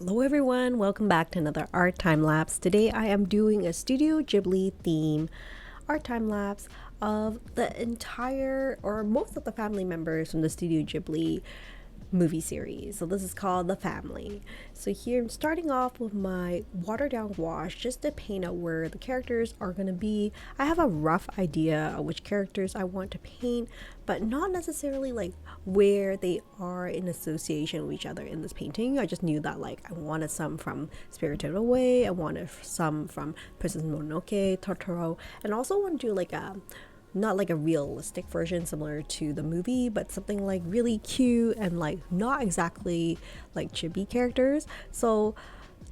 Hello everyone, welcome back to another art time lapse. Today I am doing a Studio Ghibli theme art time lapse of the entire or most of the family members from the Studio Ghibli movie series. So this is called The Family. So here I'm starting off with my watered down gouache just to paint out where the characters are going to be. I have a rough idea of which characters I want to paint, but not necessarily like where they are in association with each other in this painting. I just knew that like I wanted some from Spirited Away, I wanted some from Princess Mononoke, Totoro, and also want to do like a not like a realistic version similar to the movie, but something like really cute and like not exactly like chibi characters. So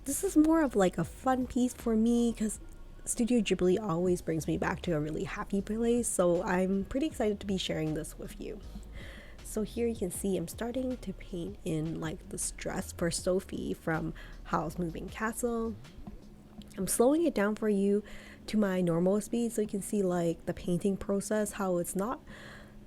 this is more of like a fun piece for me because Studio Ghibli always brings me back to a really happy place. So I'm pretty excited to be sharing this with you. So here you can see I'm starting to paint in like the dress for Sophie from Howl's Moving Castle. I'm slowing it down for you to my normal speed so you can see like the painting process, how it's not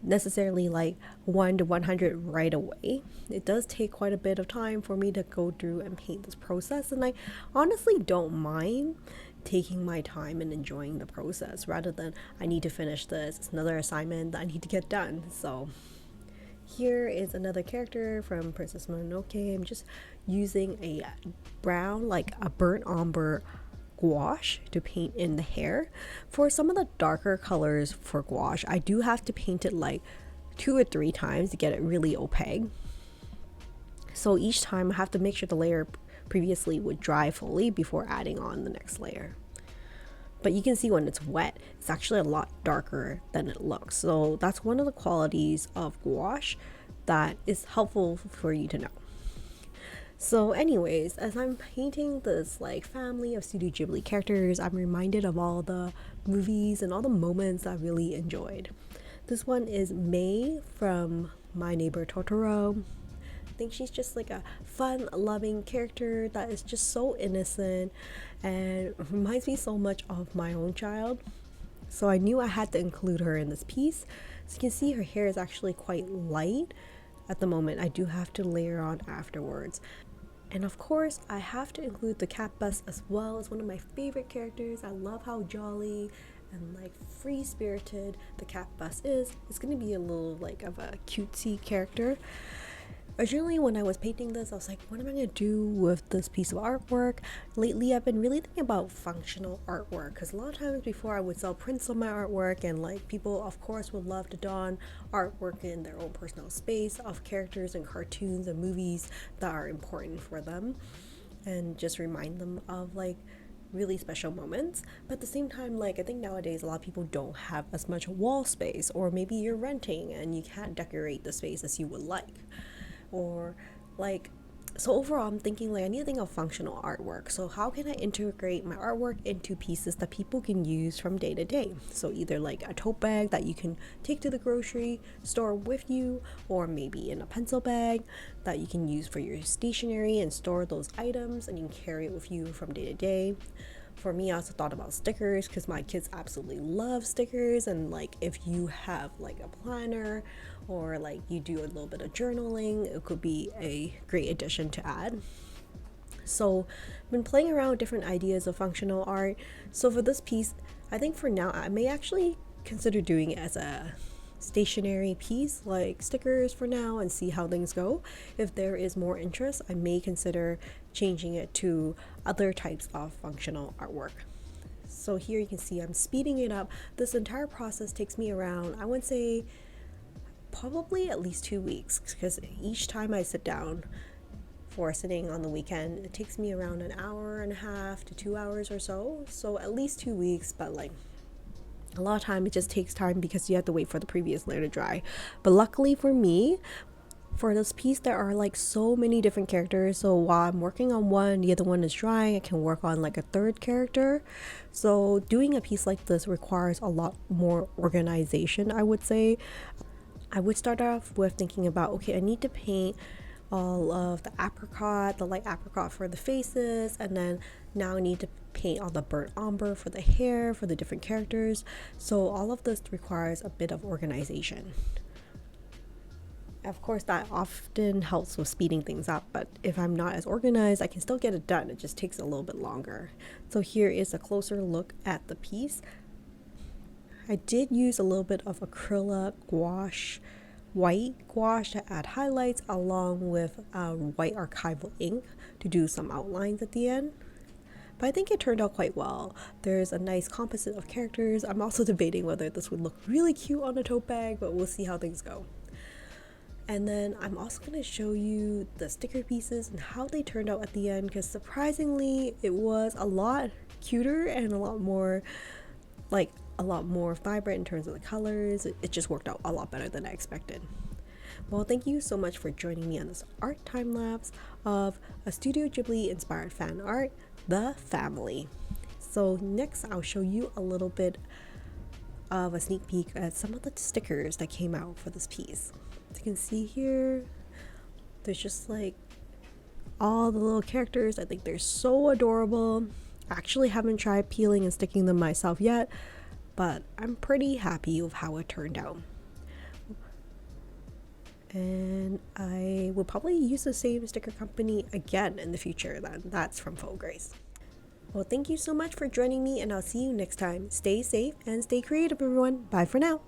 necessarily like 1 to 100 right away. It does take quite a bit of time for me to go through and paint this process, and I honestly don't mind taking my time and enjoying the process rather than I need to finish this, it's another assignment that I need to get done. So here is another character from Princess Mononoke. I'm just using a brown, like a burnt umber gouache to paint in the hair. For some of the darker colors for gouache, I do have to paint it like 2 or 3 times to get it really opaque. So each time I have to make sure the layer previously would dry fully before adding on the next layer. But you can see when it's wet, it's actually a lot darker than it looks. So that's one of the qualities of gouache that is helpful for you to know. So anyways, as I'm painting this like family of Studio Ghibli characters, I'm reminded of all the movies and all the moments I really enjoyed. This one is Mei from My Neighbor Totoro. I think she's just like a fun, loving character that is just so innocent and reminds me so much of my own child. So I knew I had to include her in this piece. So you can see her hair is actually quite light at the moment. I do have to layer on afterwards. And of course, I have to include the cat bus as well. It's one of my favorite characters. I love how jolly and like free-spirited the cat bus is. It's gonna be a little like of a cutesy character. Originally, when I was painting this, I was like, what am I going to do with this piece of artwork? Lately, I've been really thinking about functional artwork because a lot of times before I would sell prints on my artwork, and like people, of course, would love to don artwork in their own personal space of characters and cartoons and movies that are important for them and just remind them of like really special moments. But at the same time, like I think nowadays a lot of people don't have as much wall space, or maybe you're renting and you can't decorate the space as you would like. Or like, so overall I'm thinking like I need to think of functional artwork. So how can I integrate my artwork into pieces that people can use from day to day? So either like a tote bag that you can take to the grocery store with you, or maybe in a pencil bag that you can use for your stationery and store those items and you can carry it with you from day to day. For me, I also thought about stickers because my kids absolutely love stickers, and like if you have like a planner or like you do a little bit of journaling, it could be a great addition to add. So I've been playing around with different ideas of functional art. So for this piece, I think for now I may actually consider doing it as a stationary piece, like stickers for now, and see how things go. If there is more interest, I may consider changing it to other types of functional artwork. So here you can see I'm speeding it up. This entire process takes me around, I would say, probably at least 2 weeks, because each time I sit down for sitting on the weekend, it takes me around an hour and a half to 2 hours or so. So at least 2 weeks, but like a lot of time it just takes time because you have to wait for the previous layer to dry. But luckily for me, for this piece there are like so many different characters, so while I'm working on one, the other one is drying, I can work on like a third character. So doing a piece like this requires a lot more organization, I would say. I would start off with thinking about, okay, I need to paint all of the apricot, the light apricot for the faces, and then now I need to paint all the burnt umber for the hair for the different characters. So all of this requires a bit of organization. Of course, that often helps with speeding things up, but if I'm not as organized, I can still get it done. It just takes a little bit longer. So here is a closer look at the piece. I did use a little bit of Acryla Gouache, white gouache to add highlights along with white archival ink to do some outlines at the end. But I think it turned out quite well. There's a nice composite of characters. I'm also debating whether this would look really cute on a tote bag, but we'll see how things go. And then I'm also going to show you the sticker pieces and how they turned out at the end, because surprisingly it was a lot cuter and a lot more vibrant in terms of the colors. It just worked out a lot better than I expected. Well, thank you so much for joining me on this art time lapse of a Studio Ghibli inspired fan art, The Family. So next I'll show you a little bit of a sneak peek at some of the stickers that came out for this piece. As you can see here, there's just like all the little characters. I think they're so adorable. I actually haven't tried peeling and sticking them myself yet, but I'm pretty happy with how it turned out. And I will probably use the same sticker company again in the future. That's from Faux Grace. Well, thank you so much for joining me, and I'll see you next time. Stay safe and stay creative, everyone. Bye for now.